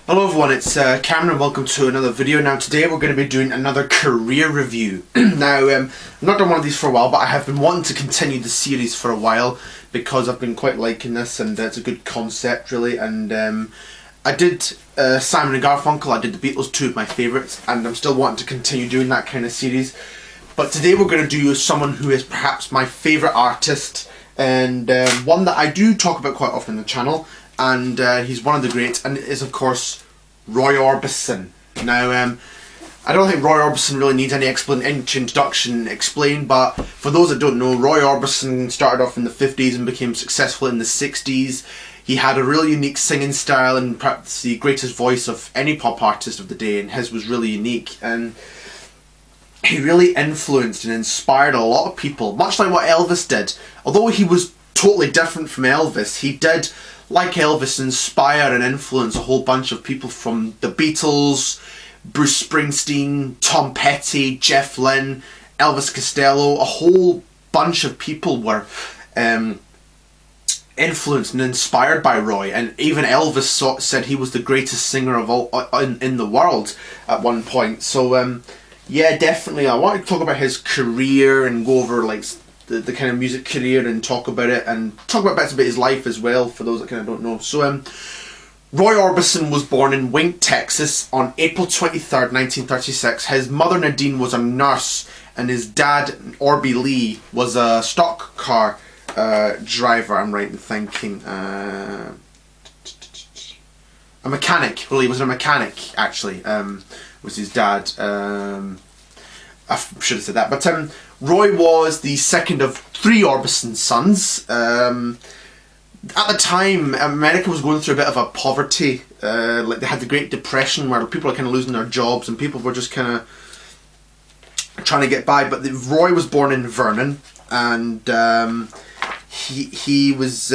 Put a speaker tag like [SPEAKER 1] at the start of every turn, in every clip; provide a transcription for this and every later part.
[SPEAKER 1] Hello everyone, it's Cameron. Welcome to another video. Now today we're going to be doing another career review. Now I've not done one of these for a while, but I have been wanting to continue the series for a while because I've been quite liking this, and it's a good concept really. And I did Simon and Garfunkel, I did the Beatles, two of my favourites, and I'm still wanting to continue doing that kind of series. But today we're going to do someone who is perhaps my favourite artist, and one that I do talk about quite often on the channel. And he's one of the greats, and it is of course Roy Orbison. Now I don't think Roy Orbison really needs any introduction explained, but for those that don't know, Roy Orbison started off in the 50s and became successful in the 60s. He had a really unique singing style and perhaps the greatest voice of any pop artist of the day, and his was really unique, and he really influenced and inspired a lot of people, much like what Elvis did. Although he was totally different from Elvis, he did, like Elvis, inspire and influence a whole bunch of people, from the Beatles, Bruce Springsteen, Tom Petty, Jeff Lynne, Elvis Costello. A whole bunch of people were influenced and inspired by Roy, and even Elvis said he was the greatest singer of all in the world at one point. So yeah, definitely I want to talk about his career and go over like the kind of music career and talk about it, and talk about bits about his life as well for those that kind of don't know. So Roy Orbison was born in Wink, Texas on April 23rd, 1936. His mother Nadine was a nurse, and his dad, Orbie Lee, was a stock car driver. I'm right in thinking. A mechanic. Well, he was a mechanic actually. Was his dad. I should have said that. But Roy was the second of three Orbison sons. At the time, America was going through a bit of a poverty. Like they had the Great Depression, where people are kind of losing their jobs and people were just kind of trying to get by. But Roy was born in Vernon, and he was.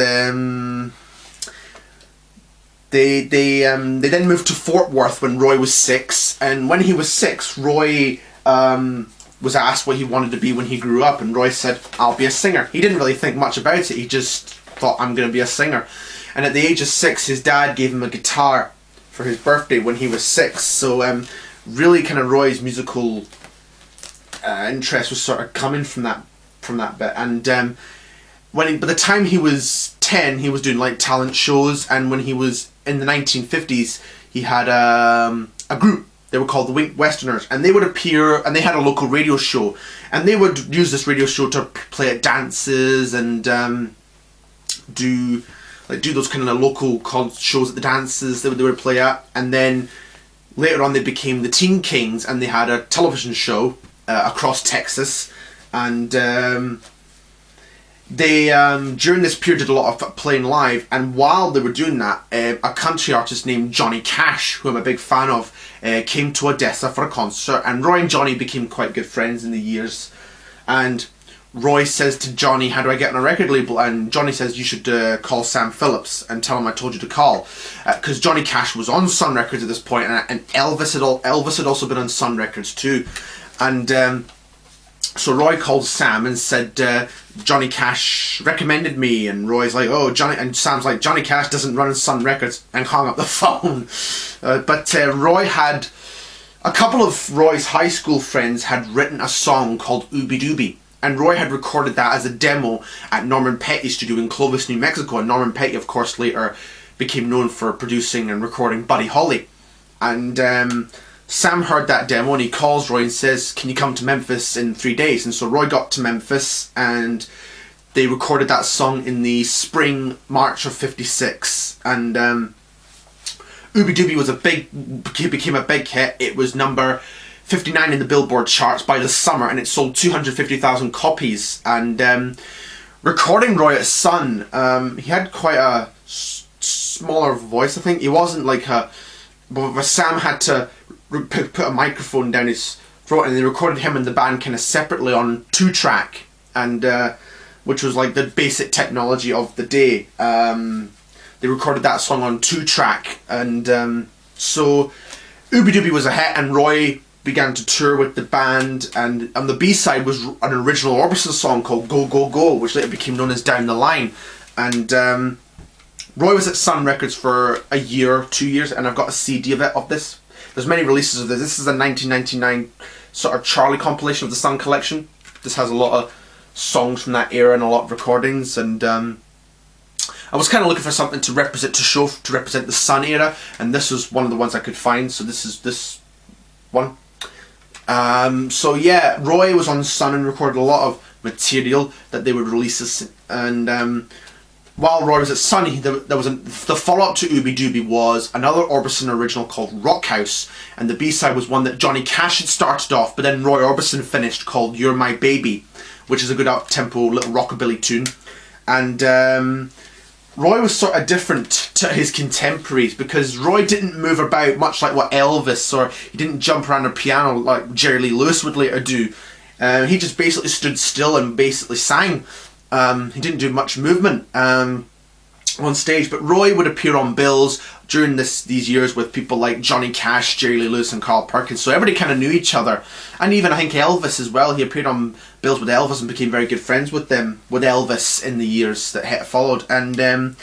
[SPEAKER 1] They then moved to Fort Worth when Roy was 6, and when he was 6, Roy was asked what he wanted to be when he grew up, and Roy said, "I'll be a singer." He didn't really think much about it, he just thought, "I'm going to be a singer." And at the age of 6, his dad gave him a guitar for his birthday when he was 6, so really kind of Roy's musical interest was sort of coming from that bit. And by the time he was 10, he was doing like talent shows, and when he was in the 1950s, he had a group. They were called the Wink Westerners, and they would appear, and they had a local radio show, and they would use this radio show to play at dances and do those kind of local shows at the dances that they would play at. And then later on they became the Teen Kings, and they had a television show across Texas, and they during this period did a lot of playing live. And while they were doing that, a country artist named Johnny Cash, who I'm a big fan of, came to Odessa for a concert, and Roy and Johnny became quite good friends in the years. And Roy says to Johnny, "How do I get on a record label?" And Johnny says, "You should call Sam Phillips and tell him I told you to call," because Johnny Cash was on Sun Records at this point, and Elvis had also been on Sun Records too. And so Roy called Sam and said, "Johnny Cash recommended me." And Roy's like, "Oh, Johnny," and Sam's like, "Johnny Cash doesn't run Sun Records," and hung up the phone. But Roy had, a couple of Roy's high school friends had written a song called Ooby Dooby, and Roy had recorded that as a demo at Norman Petty's studio in Clovis, New Mexico. And Norman Petty, of course, later became known for producing and recording Buddy Holly. And Sam heard that demo, and he calls Roy and says, "Can you come to Memphis in 3 days?" And so Roy got to Memphis, and they recorded that song in the spring, March of '56. And Ooby Dooby became a big hit. It was number 59 in the Billboard charts by the summer, and it sold 250,000 copies. And recording Roy at Sun, he had quite a smaller voice, I think. He wasn't like but Sam had to put a microphone down his throat, and they recorded him and the band kind of separately on 2-track, and which was like the basic technology of the day. They recorded that song on 2-track, and so Ooby Dooby was a hit, and Roy began to tour with the band, and on the B-side was an original Orbison song called Go Go Go, which later became known as Down the Line. And Roy was at Sun Records for a year, 2 years, and I've got a CD of it, of this. There's many releases of this. This is a 1999 sort of Charlie compilation of the Sun collection. This has a lot of songs from that era and a lot of recordings, and I was kind of looking for something to represent the Sun era, and this was one of the ones I could find. So this is this one. So yeah, Roy was on Sun and recorded a lot of material that they would release, and while Roy was at Sun, there was the follow-up to Ooby Dooby was another Orbison original called Rock House, and the B-side was one that Johnny Cash had started off, but then Roy Orbison finished, called You're My Baby, which is a good up-tempo little rockabilly tune. And Roy was sort of different to his contemporaries because Roy didn't move about much like what Elvis, or he didn't jump around a piano like Jerry Lee Lewis would later do. He just basically stood still and basically sang. He didn't do much movement on stage, but Roy would appear on bills during these years with people like Johnny Cash, Jerry Lee Lewis and Carl Perkins, so everybody kind of knew each other. And even I think Elvis as well, he appeared on bills with Elvis and became very good friends with Elvis in the years that followed. And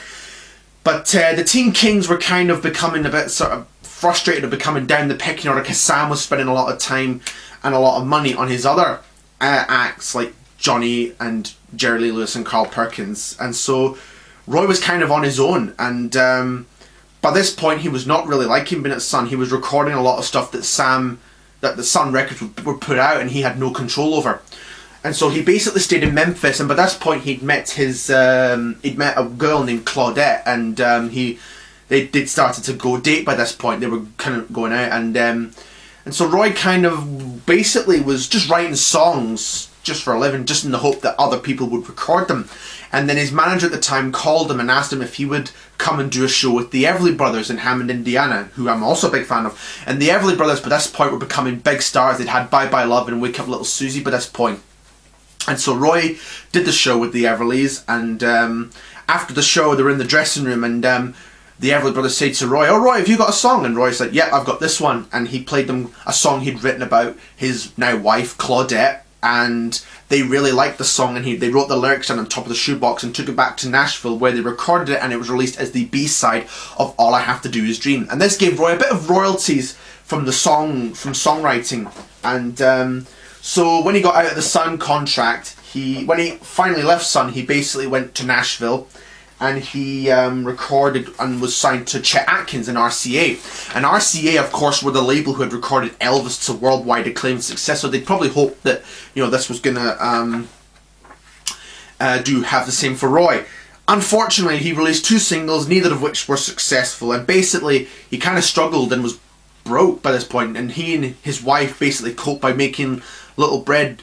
[SPEAKER 1] but the Teen Kings were kind of becoming a bit sort of frustrated of becoming down the pecking order because Sam was spending a lot of time and a lot of money on his other acts like Johnny and Jerry Lee Lewis and Carl Perkins, and so Roy was kind of on his own. And by this point he was not really liking being at Sun. He was recording a lot of stuff that the Sun Records would put out, and he had no control over. And so he basically stayed in Memphis, and by this point he'd met a girl named Claudette, and they'd started to date by this point. They were kind of going out, and so Roy kind of basically was just writing songs just for a living, just in the hope that other people would record them. And then his manager at the time called him and asked him if he would come and do a show with the Everly Brothers in Hammond, Indiana, who I'm also a big fan of. And the Everly Brothers by this point were becoming big stars. They'd had Bye Bye Love and Wake Up Little Susie by this point. And so Roy did the show with the Everlys, and after the show they were in the dressing room, and the Everly Brothers said to Roy, "Oh Roy, have you got a song?" And Roy said, "Yeah, I've got this one." And he played them a song he'd written about his now wife Claudette, and they really liked the song, and they wrote the lyrics down on top of the shoebox and took it back to Nashville, where they recorded it, and it was released as the B-side of All I Have to Do Is Dream. And this gave Roy a bit of royalties from the songwriting. And so when he got out of the Sun contract, when he finally left Sun, he basically went to Nashville, and he recorded and was signed to Chet Atkins and RCA. And RCA, of course, were the label who had recorded Elvis to worldwide acclaimed success, so they'd probably hoped that, you know, this was gonna have the same for Roy. Unfortunately, he released 2 singles, neither of which were successful, and basically he kind of struggled and was broke by this point, and he and his wife basically coped by making little bread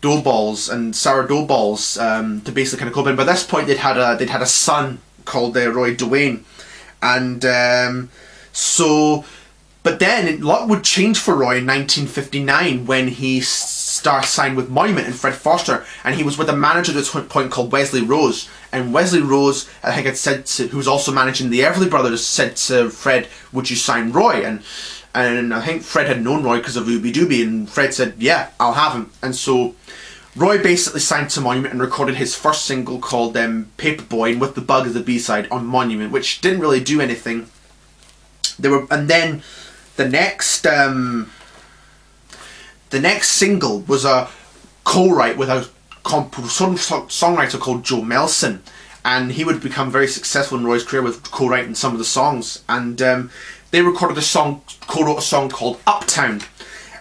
[SPEAKER 1] dough balls and sourdough balls to basically kind of cope. And by this point they'd had a son called Roy Duane, and but then luck would change for Roy in 1959 when he signed with Monument and Fred Foster, and he was with a manager at this point called Wesley Rose. And Wesley Rose, I think, who was also managing the Everly Brothers, said to Fred, "Would you sign Roy?" And I think Fred had known Roy because of Ooby Dooby, and Fred said, "Yeah, I'll have him." And so Roy basically signed to Monument and recorded his first single called Paperboy, and With the Bug as the B-side on Monument, which didn't really do anything. And then the next single was a co-write with a songwriter called Joe Melson, and he would become very successful in Roy's career with co-writing some of the songs. And they co-wrote a song called Uptown.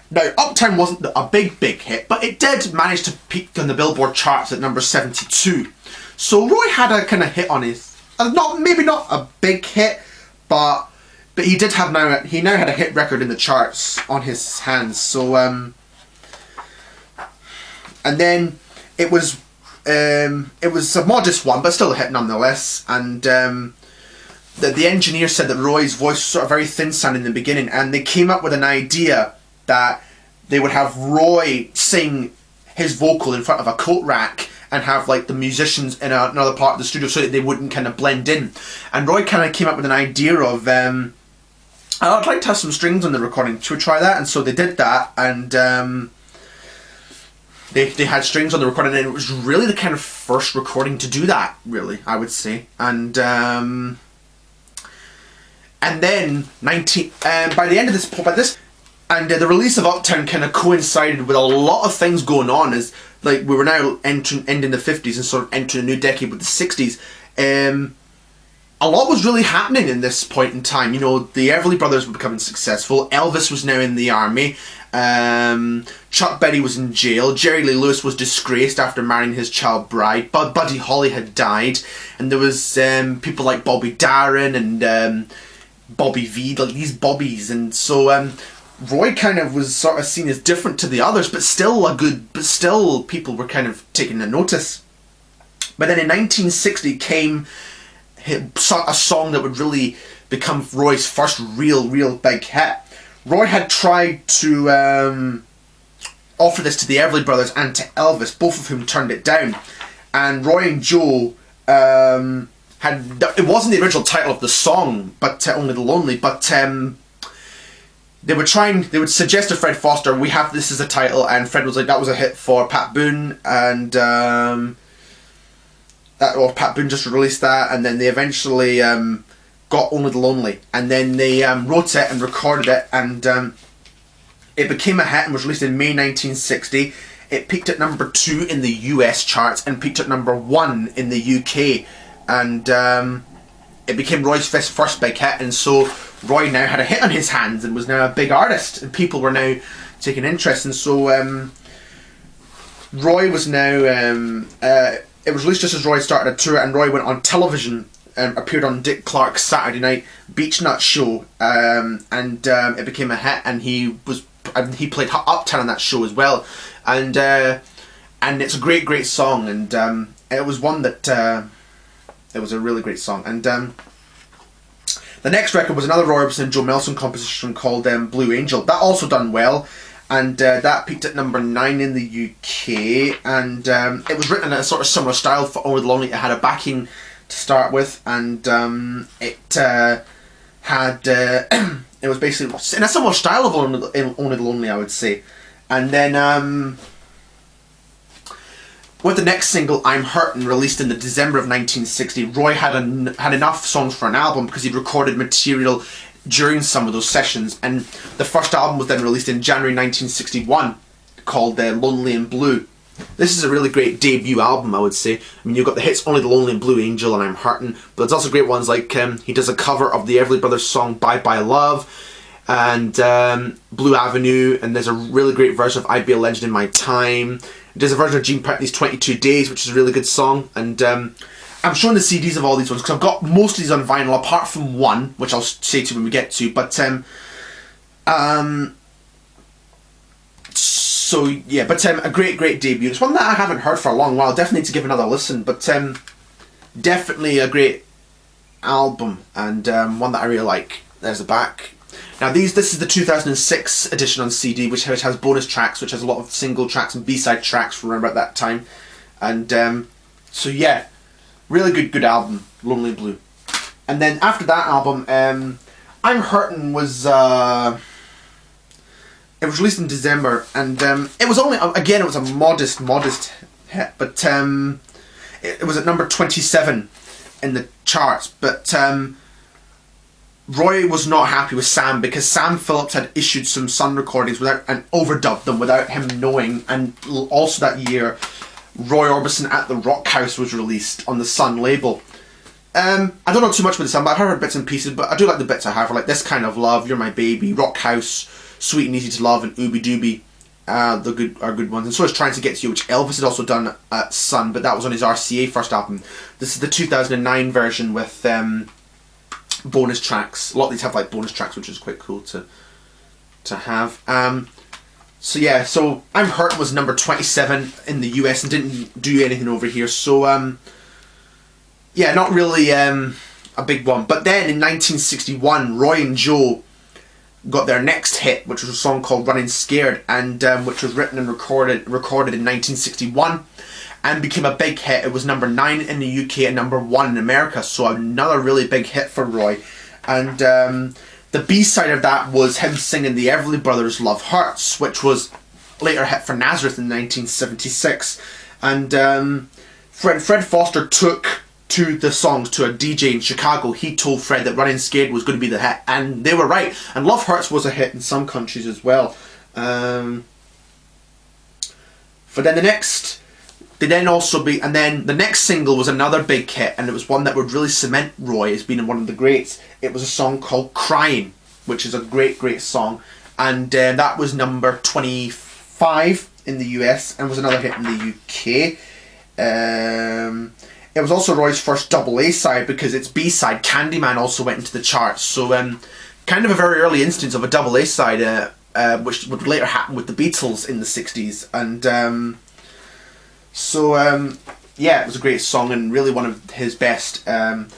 [SPEAKER 1] Now, Uptown wasn't a big hit, but it did manage to peak on the Billboard charts at number 72. So Roy had a kind of hit on his, maybe not a big hit, but he did have he now had a hit record in the charts on his hands. So and then it was a modest one, but still a hit nonetheless. And the engineer said that Roy's voice was sort of very thin sounding in the beginning, and they came up with an idea that they would have Roy sing his vocal in front of a coat rack and have like the musicians in another part of the studio so that they wouldn't kind of blend in. And Roy kind of came up with an idea of I'd like to have some strings on the recording. Should we try that? And so they did that, and they had strings on the recording, and it was really the kind of first recording to do that, really, I would say. And then by the end of this, the release of Uptown kind of coincided with a lot of things going on, as like we were now ending the 50s and sort of entering a new decade with the 60s. A lot was really happening in this point in time. You know, the Everly Brothers were becoming successful. Elvis was now in the army. Chuck Berry was in jail. Jerry Lee Lewis was disgraced after marrying his child bride. Buddy Holly had died. And there was people like Bobby Darin and Bobby V, like these Bobbies. And so Roy kind of was sort of seen as different to the others, but still people were kind of taking a notice. But then in 1960 came a song that would really become Roy's first real big hit. Roy had tried to offer this to the Everly Brothers and to Elvis, both of whom turned it down. And Roy and Joe it wasn't the original title of the song, but Only the Lonely, but they would suggest to Fred Foster, we have this as a title, and Fred was like, that was a hit for Pat Boone, and Pat Boone just released that, and then they eventually got Only the Lonely, and then they wrote it and recorded it, and it became a hit and was released in May 1960. It peaked at number 2 in the US charts and peaked at number 1 in the UK, and it became Roy's first big hit, and so Roy now had a hit on his hands and was now a big artist, and people were now taking interest, and so Roy was now it was released just as Roy started a tour, and Roy went on television, appeared on Dick Clark's Saturday Night Beach Nut show, and it became a hit, and he played Uptown on that show as well, and it's a great song, and it was one that it was a really great song, and the next record was another Roy Orbison and Joe Melson composition called Blue Angel. That also done well, and that peaked at number 9 in the UK, and it was written in a sort of similar style for Only the Lonely. It had a backing to start with, and it had it was basically in a similar style of Only the Lonely, I would say. And then with the next single, I'm Hurtin', released in the December of 1960, Roy had enough songs for an album because he'd recorded material during some of those sessions, and the first album was then released in January 1961 called Lonely and Blue. This is a really great debut album, I would say. I mean, you've got the hits Only the Lonely and Blue Angel and I'm Hurtin', but there's also great ones like he does a cover of the Everly Brothers song Bye Bye Love, and Blue Avenue, and there's a really great version of I'd Be a Legend in My Time. There's a version of Gene Putney's 22 Days, which is a really good song, and I'm showing the CDs of all these ones because I've got most of these on vinyl apart from one, which I'll say to when we get to, but so yeah, but a great debut. It's one that I haven't heard for a long while, definitely need to give another listen, but definitely a great album, and one that I really like. There's the back. Now this is the 2006 edition on CD, which has bonus tracks, which has a lot of single tracks and B-side tracks from around about that time, and so yeah, really good album, Lonely Blue. And then after that album, I'm Hurtin' was it was released in December, and it was only, again, it was a modest hit, but it was at number 27 in the charts, but Roy was not happy with Sam because Sam Phillips had issued some Sun recordings and overdubbed them without him knowing, and also that year Roy Orbison at the Rock House was released on the Sun label. I don't know too much about the Sun, but I've heard bits and pieces, but I do like the bits I have, like This Kind of Love, You're My Baby, Rock House, Sweet and Easy to Love, and Ooby Dooby are good ones, and so is Trying to Get to You, which Elvis had also done at Sun, but that was on his RCA first album. This is the 2009 version with bonus tracks. A lot of these have like bonus tracks, which is quite cool to have. So yeah, so I'm Hurt was number 27 in the US and didn't do anything over here, so yeah, not really a big one. But then in 1961, Roy and Joe got their next hit, which was a song called Running Scared, and which was written and recorded in 1961 and became a big hit. It was number 9 in the UK and number 1 in America, so another really big hit for Roy. And the B-side of that was him singing the Everly Brothers' Love Hurts, which was later hit for Nazareth in 1976. And Fred Foster took to the songs to a DJ in Chicago. He told Fred that Running Scared was going to be the hit, and they were right. And Love Hurts was a hit in some countries as well. But then the next single was another big hit, and it was one that would really cement Roy as being one of the greats. It was a song called Crying, which is a great song, and that was number 25 in the US and was another hit in the UK. It was also Roy's first double A side, because its B side Candyman also went into the charts. So kind of a very early instance of a double A side, which would later happen with the Beatles in the 60s. And yeah, it was a great song and really one of his best. And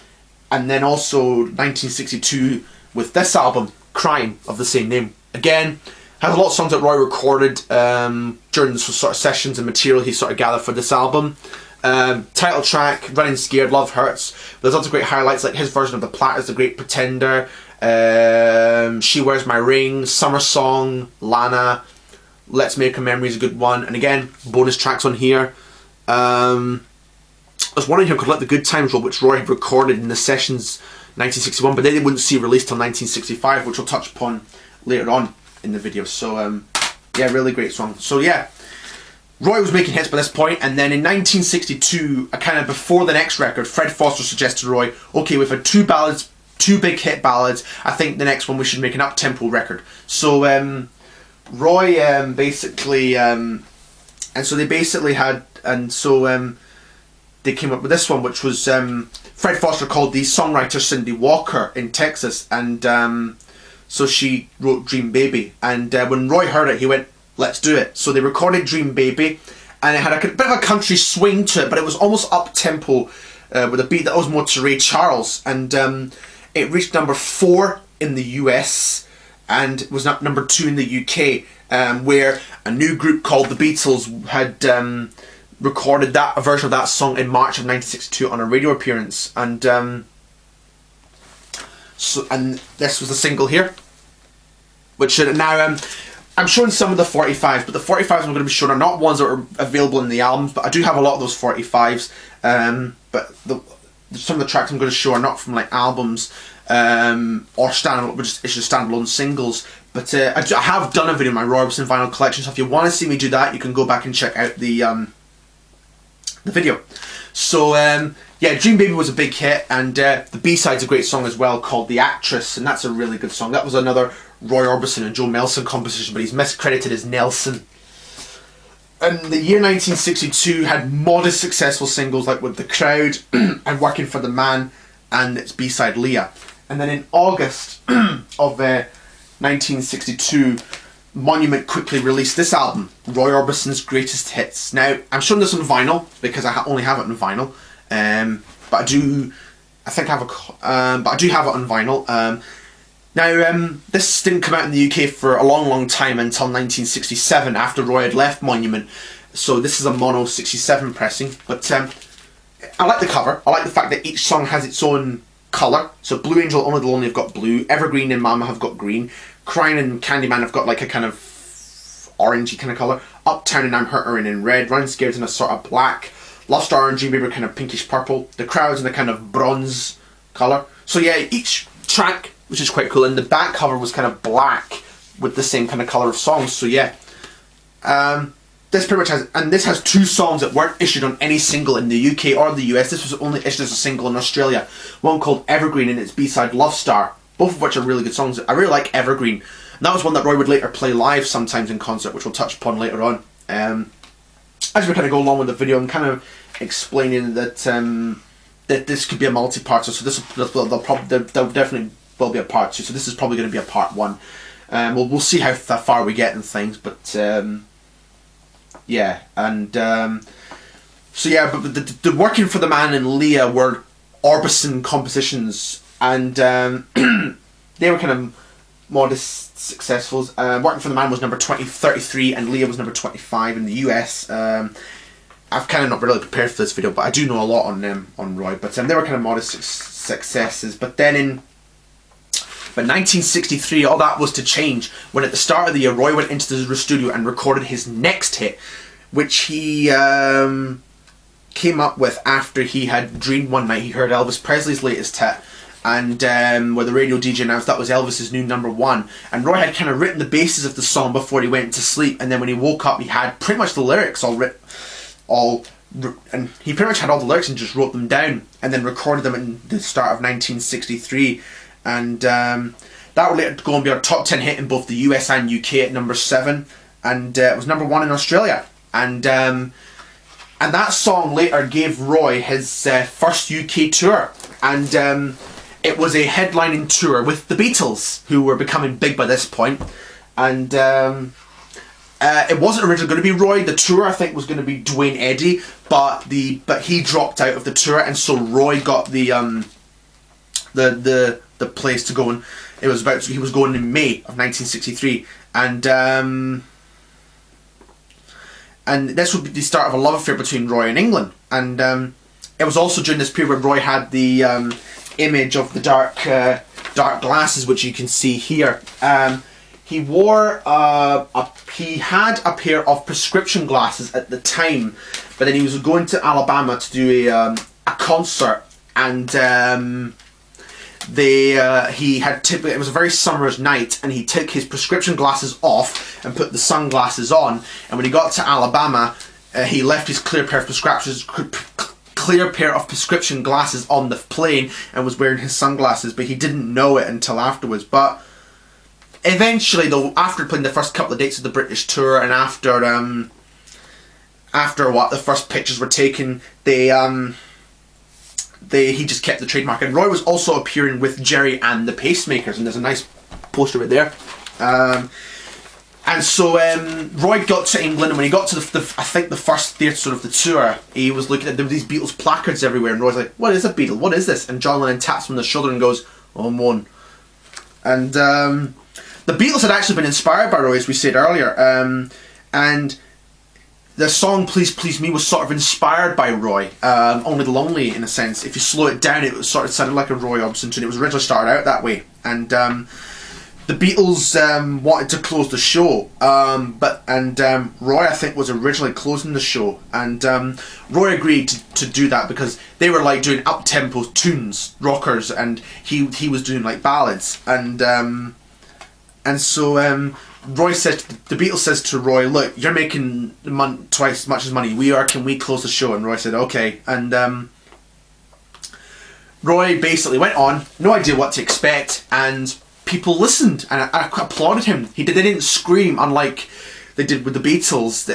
[SPEAKER 1] then also 1962 with this album, Crying, of the same name. Again, has a lot of songs that Roy recorded during the sort of sessions and material he sort of gathered for this album. Title track, Running Scared, Love Hurts. There's lots of great highlights, like his version of The Platters, The Great Pretender, She Wears My Ring, Summer Song, Lana, Let's Make a Memory is a good one. And again, bonus tracks on here. I was wondering if I could let the Good Times Roll, which Roy had recorded in the sessions 1961, but then they wouldn't see released till 1965, which we'll touch upon later on in the video. So yeah, really great song. So yeah, Roy was making hits by this point, and then in 1962, kind of before the next record, Fred Foster suggested to Roy, okay, we've had two big hit ballads, I think the next one we should make an up-tempo record. So Roy basically, and so they basically had, and so they came up with this one, which was Fred Foster called the songwriter Cindy Walker in Texas, and so she wrote Dream Baby, and when Roy heard it, he went, let's do it. So they recorded Dream Baby, and it had a bit of a country swing to it, but it was almost up-tempo with a beat that was more to Ray Charles, and it reached number 4 in the US and was number 2 in the UK, where a new group called the Beatles had recorded a version of that song in March of 1962 on a radio appearance, and this was the single here, which now I'm showing some of the 45s, but the 45s I'm going to be showing are not ones that are available in the albums, but I do have a lot of those 45s, but some of the tracks I'm going to show are not from like albums or standalone, it's just standalone singles. But I have done a video on my Roy Orbison vinyl collection, so if you want to see me do that, you can go back and check out the video. So yeah, Dream Baby was a big hit, and the B-side's a great song as well called The Actress, and that's a really good song. That was another Roy Orbison and Joe Melson composition, but he's miscredited as Nelson. And the year 1962 had modest successful singles like With the Crowd and Working for the Man and its B-side Leah. And then in August of 1962, Monument quickly released this album, Roy Orbison's Greatest Hits. Now, I'm showing this on vinyl because I only have it on vinyl, but I do have it on vinyl. Now, this didn't come out in the UK for a long time until 1967, after Roy had left Monument. So this is a mono 67 pressing, but I like the cover. I like the fact that each song has its own colour. So Blue Angel, Only the Lonely have got blue, Evergreen and Mama have got green, Crying and Candyman have got like a kind of orangey kind of colour, Uptown and I'm Hurt are in red, Running Scared's in a sort of black, Love Star and Dream Baby are kind of pinkish purple, The Crowd's in a kind of bronze colour. So yeah, each track, which is quite cool, and the back cover was kind of black with the same kind of colour of songs. So yeah, this pretty much has, and this has 2 songs that weren't issued on any single in the UK or the US. This was only issued as a single in Australia. One called Evergreen and its B-side Love Star, both of which are really good songs. I really like Evergreen, and that was one that Roy would later play live sometimes in concert, which we'll touch upon later on. As we kind of go along with the video, I'm kind of explaining that that this could be a multi-parter. So this there'll definitely will be a part 2. So this is probably going to be a part 1. We'll see how far we get in things, but yeah, and so yeah, but the Working for the Man and Leah were Orbison compositions, and they were kind of modest successes. Working for the Man was number 33 and Leah was number 25 in the US. I've kind of not really prepared for this video, but I do know a lot on Roy, but they were kind of modest successes. But then in But 1963, all that was to change when at the start of the year, Roy went into the studio and recorded his next hit, which he came up with after he had dreamed one night he heard Elvis Presley's latest hit, and where the radio DJ announced that was Elvis's new #1. And Roy had kind of written the basis of the song before he went to sleep, and then when he woke up, he had pretty much the lyrics and he pretty much had all the lyrics and just wrote them down, and then recorded them in the start of 1963, and that would later go and be our top 10 hit in both the US and UK at #7, and it was #1 in Australia, and that song later gave Roy his first UK tour, and it was a headlining tour with the Beatles, who were becoming big by this point, and it wasn't originally going to be Roy. The tour, I think, was going to be Dwayne Eddy, but he dropped out of the tour, and so Roy got the place to go, and he was going in May of 1963, and this would be the start of a love affair between Roy and England, and it was also during this period where Roy had the image of the dark glasses, which you can see here. He wore he had a pair of prescription glasses at the time, but then he was going to Alabama to do a concert, and it was a very summer's night, and he took his prescription glasses off and put the sunglasses on, and when he got to Alabama, he left his clear pair of prescription glasses on the plane and was wearing his sunglasses, but he didn't know it until afterwards. But eventually, though, after playing the first couple of dates of the British tour, and after the first pictures were taken, he just kept the trademark. And Roy was also appearing with Jerry and the Pacemakers, and there's a nice poster right there. And so Roy got to England, and when he got to I think the first theatre of the tour, he was looking at there were these Beatles placards everywhere, and Roy's like, "What is a Beatle? What is this?" And John Lennon taps him on the shoulder and goes, "Oh, I'm one." And the Beatles had actually been inspired by Roy, as we said earlier, and the song "Please Please Me" was sort of inspired by Roy, Only the Lonely, in a sense. If you slow it down, it sort of sounded like a Roy Orbison tune. It was originally started out that way, and the Beatles wanted to close the show, but Roy, I think, was originally closing the show, and Roy agreed to do that because they were like doing up-tempo tunes, rockers, and he was doing like ballads, and so Roy said, the Beatles says to Roy, "Look, you're making twice as much as money we are. Can we close the show?" And Roy said, "Okay." And Roy basically went on, no idea what to expect, and people listened and I applauded him. They didn't scream, unlike they did with the Beatles.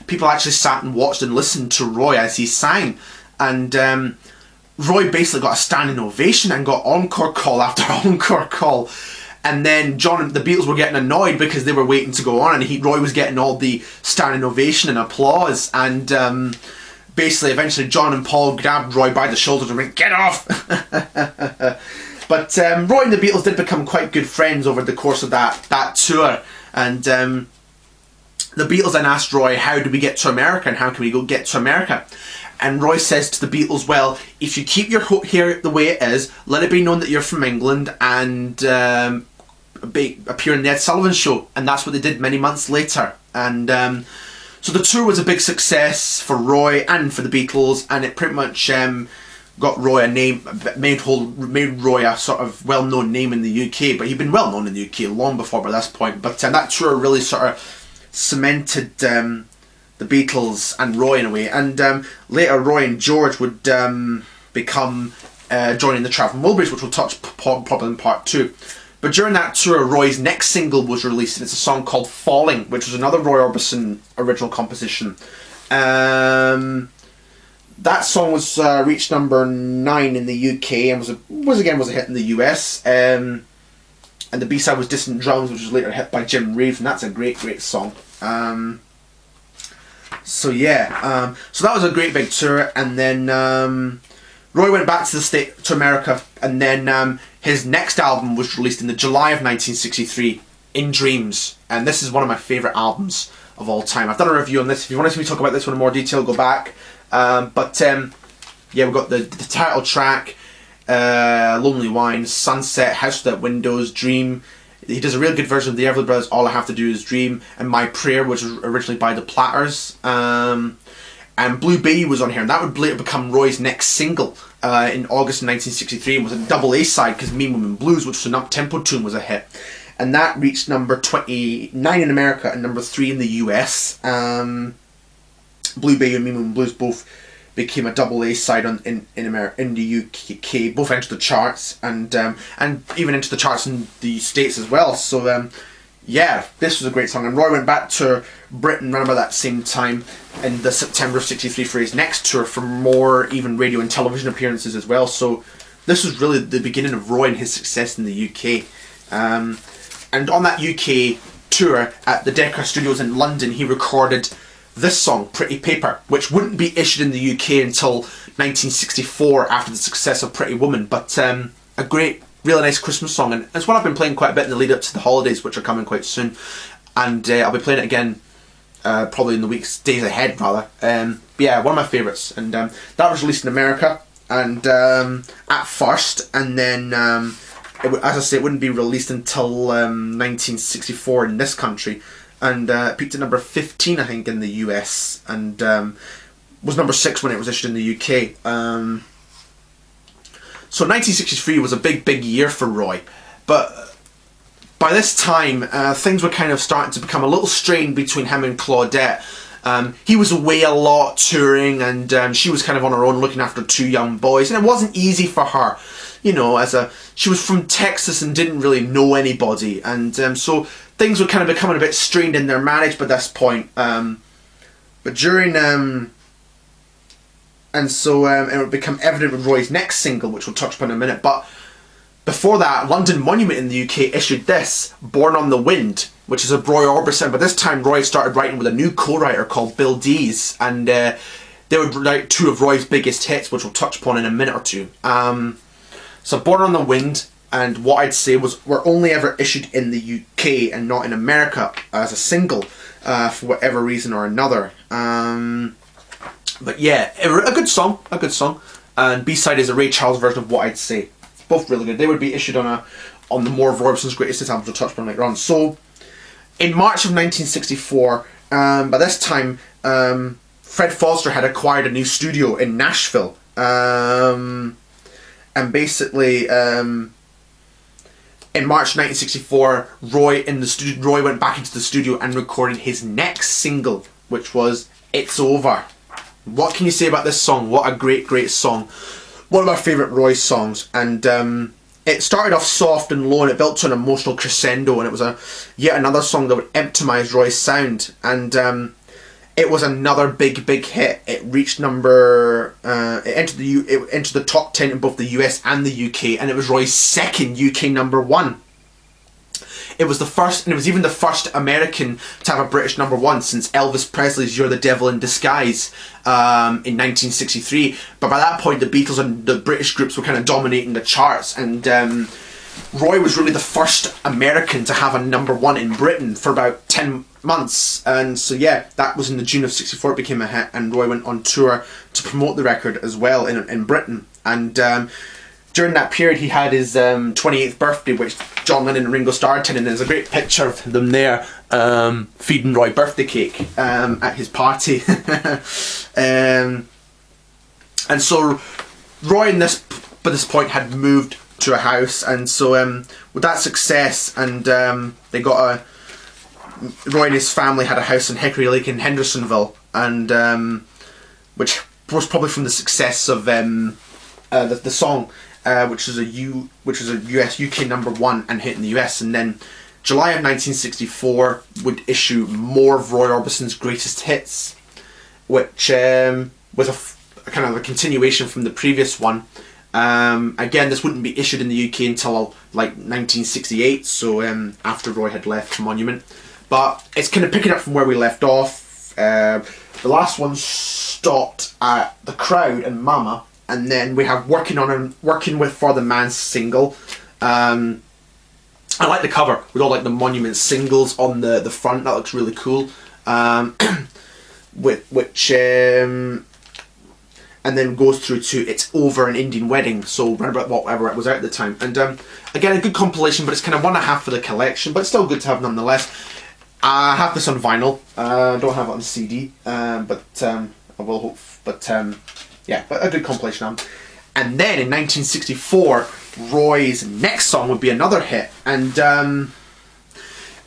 [SPEAKER 1] People actually sat and watched and listened to Roy as he sang, and Roy basically got a standing ovation and got encore call after encore call. And then the Beatles were getting annoyed because they were waiting to go on, and Roy was getting all the standing ovation and applause, and basically eventually John and Paul grabbed Roy by the shoulders and went, "Get off!" But Roy and the Beatles did become quite good friends over the course of that tour, and the Beatles then asked Roy, "How do we get to America, and how can we go get to America?" And Roy says to the Beatles, "Well, if you keep your hair the way it is, let it be known that you're from England, and appear in the Ed Sullivan Show." And that's what they did many months later. And so the tour was a big success for Roy and for the Beatles, and it pretty much got Roy a name, made Roy a sort of well-known name in the UK. But he'd been well-known in the UK long before by this point. But that tour really sort of cemented the Beatles and Roy in a way. And later Roy and George would become joining the Traveling Wilburys, which we'll touch probably in part 2. But during that tour, Roy's next single was released, and it's a song called "Falling," which was another Roy Orbison original composition. That song was reached #9 in the UK and was a hit in the US. And the B-side was "Distant Drums," which was later hit by Jim Reeves, and that's a great song. So that was a great big tour, and then Roy went back to America, and then his next album was released in the July of 1963, "In Dreams," and this is one of my favourite albums of all time. I've done a review on this. If you want to see me talk about this one in more detail, go back. We've got the title track. Lonely Wine, Sunset, House Without Windows, Dream. He does a real good version of the Everly Brothers, All I Have to Do Is Dream, and My Prayer, which was originally by the Platters. And Blue Bay was on here, and that would later become Roy's next single in August 1963, and was a double A-side because Mean Woman Blues, which was an up-tempo tune, was a hit. And that reached number 29 in America and number 3 in the US. Blue Bay and Mean Woman Blues both became a double A-side in the UK, both entered the charts, and even into the charts in the States as well. So yeah, this was a great song. And Roy went back to Britain around about that same time in the September of '63 for his next tour, for more even radio and television appearances as well. So this was really the beginning of Roy and his success in the UK. And on that UK tour at the Decca Studios in London, he recorded this song, Pretty Paper, which wouldn't be issued in the UK until 1964 after the success of Pretty Woman, but a great, really nice Christmas song, and it's one I've been playing quite a bit in the lead up to the holidays, which are coming quite soon, and I'll be playing it again probably in the days ahead rather. But yeah, one of my favourites, and that was released in America and at first, and then as I say, it wouldn't be released until 1964 in this country. And peaked at number 15, I think, in the US, and was number 6 when it was issued in the UK. So 1963 was a big, big year for Roy, but by this time things were kind of starting to become a little strained between him and Claudette. He was away a lot touring, and she was kind of on her own looking after 2 young boys, and it wasn't easy for her. You know, she was from Texas and didn't really know anybody, and so things were kind of becoming a bit strained in their marriage by this point. But during it would become evident with Roy's next single, which we'll touch upon in a minute. But before that, London Monument in the UK issued this, Born on the Wind, which is a Roy Orbison. But this time Roy started writing with a new co-writer called Bill Dees, and they would write 2 of Roy's biggest hits, which we'll touch upon in a minute or two. So Born on the Wind and What I'd Say were only ever issued in the UK and not in America as a single for whatever reason or another. But yeah, a good song. And B-side is a Ray Charles version of What I'd Say. Both really good. They would be issued on the more of Orbison's greatest hits albums we'll touch upon later on. So in March of 1964, by this time, Fred Foster had acquired a new studio in Nashville. And basically, in March 1964, Roy went back into the studio and recorded his next single, which was It's Over. What can you say about this song? What a great, great song. One of my favourite Roy songs. And it started off soft and low, and it built to an emotional crescendo, and it was yet another song that would epitomise Roy's sound. And it was another big, big hit. It reached it entered the top 10 in both the US and the UK, and it was Roy's second UK number 1. It was the first, and it was even the first American to have a British number 1 since Elvis Presley's You're the Devil in Disguise in 1963. But by that point, the Beatles and the British groups were kind of dominating the charts, and Roy was really the first American to have a number 1 in Britain for about 10 months. And so yeah, that was in the June of '64 it became a hit, and Roy went on tour to promote the record as well in Britain. And during that period he had his 28th birthday, which John Lennon and Ringo Starr attended, and there's a great picture of them there feeding Roy birthday cake at his party. And so Roy by this point had moved to a house, and so with that success, and they got Roy and his family had a house in Hickory Lake in Hendersonville, and which was probably from the success of the song, which was a US UK number 1 and hit in the US. And then July of 1964 would issue more of Roy Orbison's greatest hits, which was a kind of a continuation from the previous one. Again, this wouldn't be issued in the UK until like 1968, so after Roy had left Monument. But it's kind of picking up from where we left off. The last one stopped at The Crowd and Mama, and then we have Working with For the Man single. I like the cover with all like the Monument singles on the front. That looks really cool. and then goes through to It's Over, an Indian Wedding. So remember whatever it was out at the time. And again, a good compilation, but it's kind of 1.5 for the collection, but it's still good to have nonetheless. I have this on vinyl. I don't have it on CD, but I will hope. But yeah, but a good compilation album. And then in 1964, Roy's next song would be another hit, and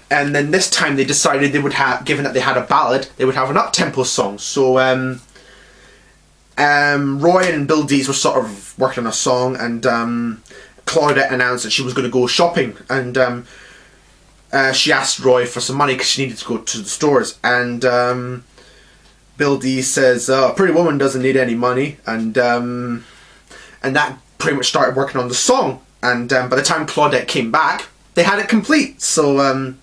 [SPEAKER 1] then this time they decided they would have, given that they had a ballad, they would have an up-tempo song. So Roy and Bill Dees were sort of working on a song, and Claudette announced that she was going to go shopping, and she asked Roy for some money because she needed to go to the stores, and Bill Dees says, "Pretty Woman doesn't need any money," and that pretty much started working on the song. And by the time Claudette came back, they had it complete. So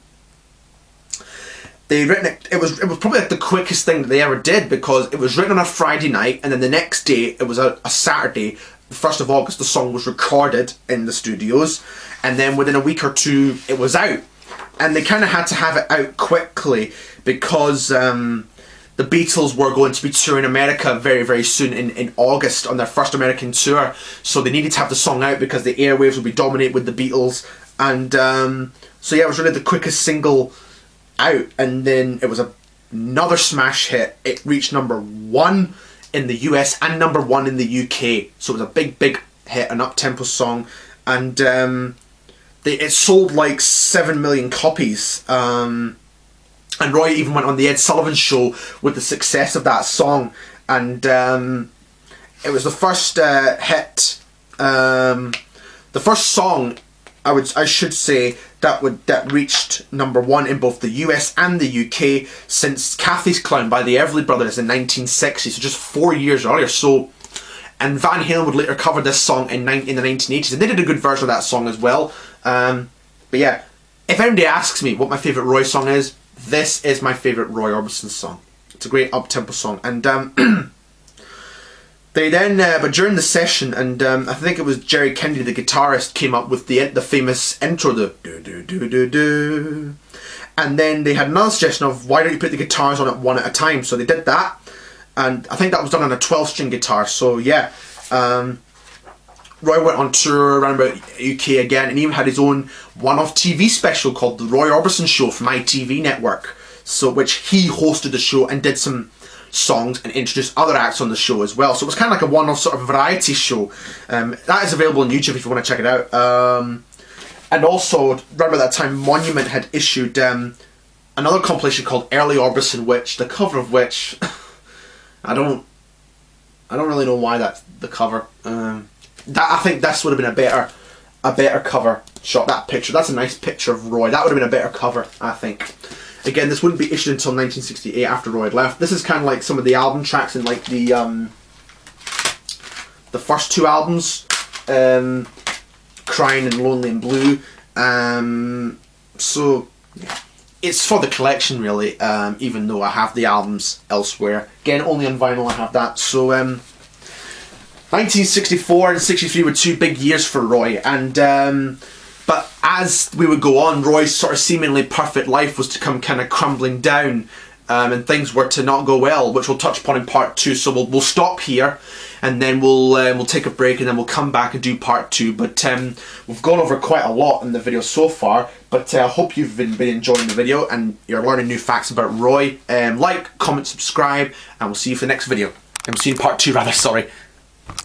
[SPEAKER 1] they written it. It was probably like the quickest thing that they ever did, because it was written on a Friday night, and then the next day, it was a Saturday, the 1st of August, the song was recorded in the studios, and then within a week or two, it was out. And they kind of had to have it out quickly because the Beatles were going to be touring America very, very soon in August on their first American tour. So they needed to have the song out because the airwaves would be dominated with the Beatles. And so yeah, it was really the quickest single out. And then it was another smash hit. It reached #1 in the US and #1 in the UK. So it was a big, big hit, an up-tempo song. And it sold like 7 million copies. And Roy even went on the Ed Sullivan Show with the success of that song. And it was the first hit, the first song, I should say, that reached #1 in both the US and the UK since Kathy's Clown by the Everly Brothers in 1960, so just 4 years earlier. So, and Van Halen would later cover this song in the 1980s, and they did a good version of that song as well. But yeah, if anybody asks me what my favourite Roy song is, this is my favourite Roy Orbison song. It's a great up-tempo song. And they then, but during the session, and I think it was Jerry Kennedy, the guitarist, came up with the famous intro, the do-do-do-do-do. And then they had another suggestion of, why don't you put the guitars on it one at a time? So they did that, and I think that was done on a 12-string guitar. So yeah, Roy went on tour around about UK again, and he even had his own one-off TV special called The Roy Orbison Show from ITV Network, so which he hosted the show and did some songs and introduced other acts on the show as well. So it was kind of like a one-off sort of variety show. That is available on YouTube if you want to check it out. And also, right about that time, Monument had issued another compilation called Early Orbison, which the cover of which I don't really know why that's the cover. I think this would have been a better cover shot. That picture, that's a nice picture of Roy. That would have been a better cover, I think. Again, this wouldn't be issued until 1968 after Roy had left. This is kind of like some of the album tracks in like the first two albums, Crying and Lonely and Blue. So yeah, it's for the collection really. Even though I have the albums elsewhere. Again, only on vinyl I have that. So 1964 and 63 were 2 big years for Roy, and but as we would go on, Roy's sort of seemingly perfect life was to come kind of crumbling down, and things were to not go well, which we'll touch upon in part 2. So we'll stop here, and then we'll take a break, and then we'll come back and do part 2. But we've gone over quite a lot in the video so far, but I hope you've been enjoying the video and you're learning new facts about Roy. Like, comment, subscribe, and we'll see you for the next video. And we'll see you in part 2 rather, sorry.